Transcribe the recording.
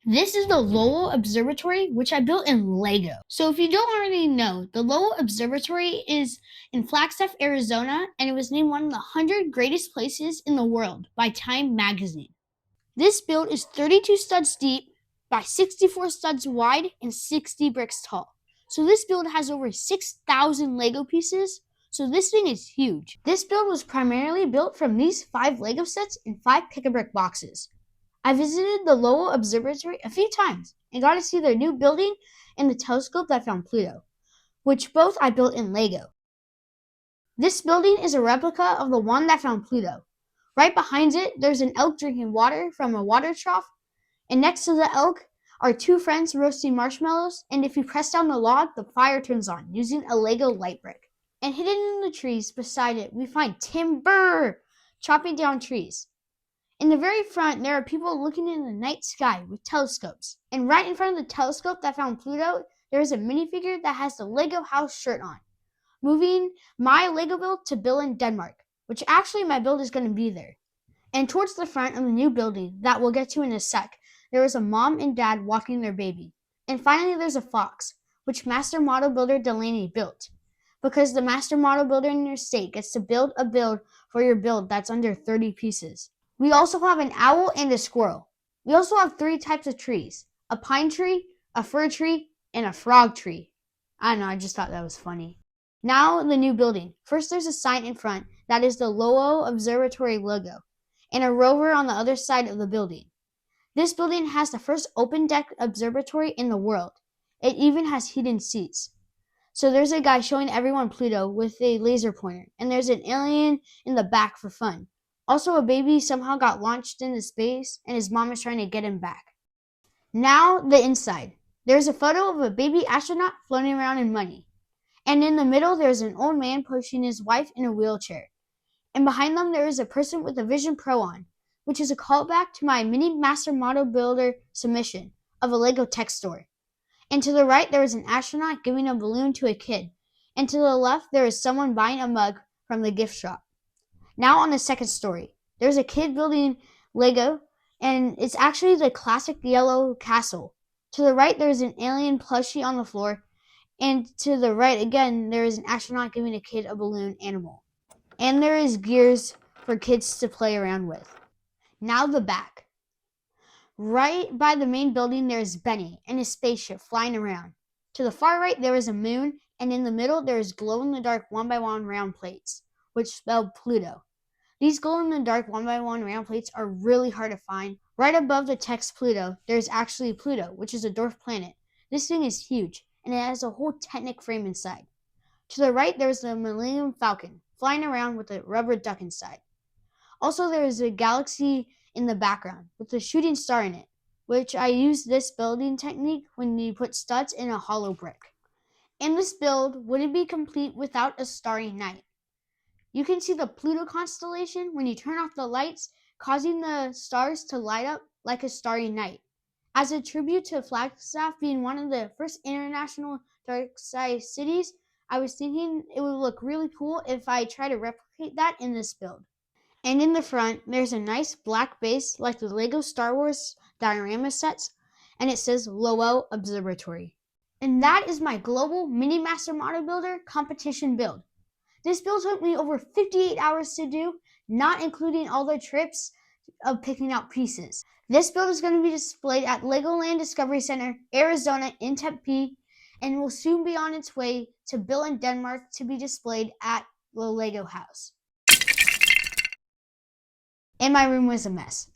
This is the Lowell Observatory, which I built in Lego. So if you don't already know, the Lowell Observatory is in Flagstaff, Arizona, and it was named one of the 100 greatest places in the world by Time magazine. This build is 32 studs deep by 64 studs wide and 60 bricks tall. So this build has over 6,000 Lego pieces, so this thing is huge. This build was primarily built from these 5 Lego sets and 5 pick-a-brick boxes. I visited the Lowell Observatory a few times and got to see their new building and the telescope that found Pluto, which both I built in Lego. This building is a replica of the one that found Pluto. Right behind it, there's an elk drinking water from a water trough, and next to the elk are 2 friends roasting marshmallows, and if you press down the log, the fire turns on using a Lego light brick. And hidden in the trees beside it, we find timber chopping down trees. In the very front, there are people looking in the night sky with telescopes. And right in front of the telescope that found Pluto, there is a minifigure that has the Lego house shirt on, moving my Lego build to Billund, Denmark, which actually my build is going to be there. And towards the front of the new building that we'll get to in a sec, there is a mom and dad walking their baby. And finally, there's a fox, which Master Model Builder Delaney built, because the Master Model Builder in your state gets to build a build for your build that's under 30 pieces. We also have an owl and a squirrel. We also have 3 types of trees: a pine tree, a fir tree, and a frog tree. I don't know, I just thought that was funny. Now the new building. First there's a sign in front that is the Lowell Observatory logo, and a rover on the other side of the building. This building has the first open deck observatory in the world. It even has heated seats. So there's a guy showing everyone Pluto with a laser pointer, and there's an alien in the back for fun. Also, a baby somehow got launched into space, and his mom is trying to get him back. Now, the inside. There's a photo of a baby astronaut floating around in money. And in the middle, there's an old man pushing his wife in a wheelchair. And behind them, there is a person with a Vision Pro on, which is a callback to my Mini Master Model Builder submission of a Lego tech store. And to the right, there is an astronaut giving a balloon to a kid. And to the left, there is someone buying a mug from the gift shop. Now on the second story, there's a kid building Lego, and it's actually the classic yellow castle. To the right, there's an alien plushie on the floor, and to the right again, there is an astronaut giving a kid a balloon animal. And there is gears for kids to play around with. Now the back. Right by the main building, there is Benny and his spaceship flying around. To the far right, there is a moon, and in the middle, there is glow-in-the-dark 1x1 round plates, which spell Pluto. These glow-in-the-dark 1x1 round plates are really hard to find. Right above the text Pluto, there's actually Pluto, which is a dwarf planet. This thing is huge, and it has a whole Technic frame inside. To the right, there's the Millennium Falcon, flying around with a rubber duck inside. Also, there is a galaxy in the background, with a shooting star in it, which I use this building technique when you put studs in a hollow brick. And this build wouldn't be complete without a starry night. You can see the Pluto constellation when you turn off the lights, causing the stars to light up like a starry night. As a tribute to Flagstaff being one of the first international dark sky cities, I was thinking it would look really cool if I try to replicate that in this build. And in the front, there's a nice black base like the Lego Star Wars diorama sets, and it says Lowell Observatory. And that is my global Mini Master Model Builder competition build. This build took me over 58 hours to do, not including all the trips of picking out pieces. This build is going to be displayed at Legoland Discovery Center Arizona in Tempe, and will soon be on its way to Billund, Denmark to be displayed at the Lego house. And my room was a mess.